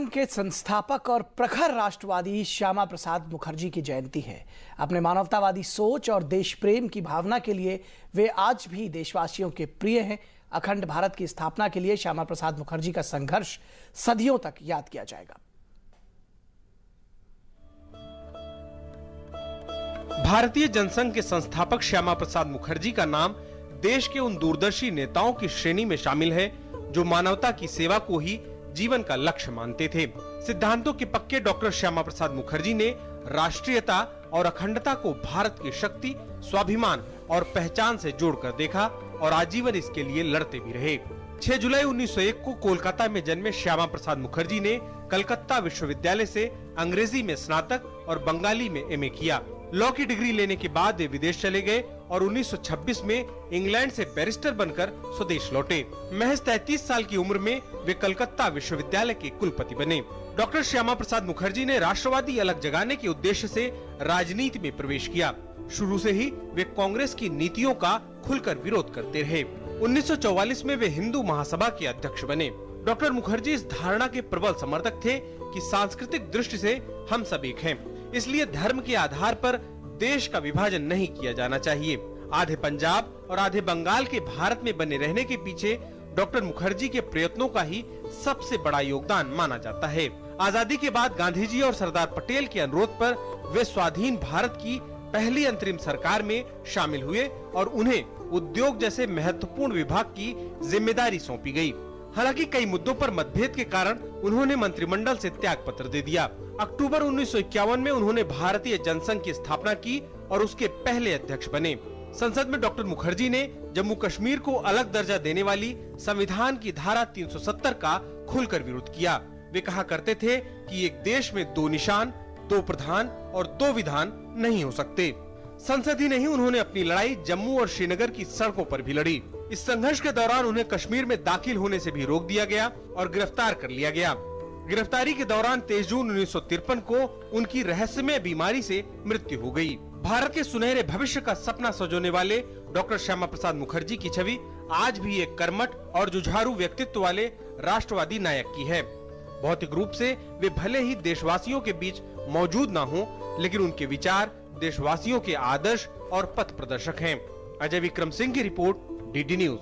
जनसंघ के संस्थापक और प्रखर राष्ट्रवादी श्यामा प्रसाद मुखर्जी की जयंती है। अपने मानवतावादी सोच और देश प्रेम की भावना के लिए वे आज भी देशवासियों के प्रिय हैं। अखंड भारत की स्थापना के लिए श्यामा प्रसाद मुखर्जी का संघर्ष सदियों तक याद किया जाएगा। भारतीय जनसंघ के संस्थापक श्यामा प्रसाद मुखर्जी का नाम देश के उन दूरदर्शी नेताओं की श्रेणी में शामिल है जो मानवता की सेवा को ही जीवन का लक्ष्य मानते थे। सिद्धांतों के पक्के डॉक्टर श्यामा प्रसाद मुखर्जी ने राष्ट्रीयता और अखंडता को भारत की शक्ति, स्वाभिमान और पहचान से जोड़कर देखा और आजीवन इसके लिए लड़ते भी रहे। 6 जुलाई 1901 को कोलकाता में जन्मे श्यामा प्रसाद मुखर्जी ने कलकत्ता विश्वविद्यालय से अंग्रेजी में स्नातक और बंगाली में एमए किया। लॉ की डिग्री लेने के बाद वे विदेश चले गए और 1926 में इंग्लैंड से बैरिस्टर बनकर स्वदेश लौटे। महज 33 साल की उम्र में वे कलकत्ता विश्वविद्यालय के कुलपति बने। डॉक्टर श्यामा प्रसाद मुखर्जी ने राष्ट्रवादी अलग जगाने के उद्देश्य से राजनीति में प्रवेश किया। शुरू से ही वे कांग्रेस की नीतियों का खुलकर विरोध करते रहे। 1944 में वे हिंदू महासभा के अध्यक्ष बने। डॉक्टर मुखर्जी इस धारणा के प्रबल समर्थक थे कि सांस्कृतिक दृष्टि से हम सब एक हैं, इसलिए धर्म के आधार पर देश का विभाजन नहीं किया जाना चाहिए। आधे पंजाब और आधे बंगाल के भारत में बने रहने के पीछे डॉक्टर मुखर्जी के प्रयत्नों का ही सबसे बड़ा योगदान माना जाता है। आजादी के बाद गांधी जी और सरदार पटेल के अनुरोध पर वे स्वाधीन भारत की पहली अंतरिम सरकार में शामिल हुए और उन्हें उद्योग जैसे महत्वपूर्ण विभाग की जिम्मेदारी सौंपी गई। हालांकि कई मुद्दों पर मतभेद के कारण उन्होंने मंत्रिमंडल से त्याग पत्र दे दिया। अक्टूबर 1951 में उन्होंने भारतीय जनसंघ की स्थापना की और उसके पहले अध्यक्ष बने। संसद में डॉक्टर मुखर्जी ने जम्मू कश्मीर को अलग दर्जा देने वाली संविधान की धारा 370 का खुलकर विरोध किया। वे कहा करते थे कि एक देश में 2 निशान, 2 प्रधान और 2 विधान नहीं हो सकते। संसद ही नहीं, उन्होंने अपनी लड़ाई जम्मू और श्रीनगर की सड़कों पर भी लड़ी। इस संघर्ष के दौरान उन्हें कश्मीर में दाखिल होने से भी रोक दिया गया और गिरफ्तार कर लिया गया। गिरफ्तारी के दौरान 23 जून 1953 को उनकी रहस्यमय बीमारी से मृत्यु हो गई। भारत के सुनहरे भविष्य का सपना सजोने वाले डॉक्टर श्यामा प्रसाद मुखर्जी की छवि आज भी एक कर्मठ और जुझारू व्यक्तित्व वाले राष्ट्रवादी नायक की है। भौतिक रूप से वे भले ही देशवासियों के बीच मौजूद न हों, लेकिन उनके विचार देशवासियों के आदर्श और पथ प्रदर्शक हैं। अजय विक्रम सिंह की रिपोर्ट, डीडी न्यूज।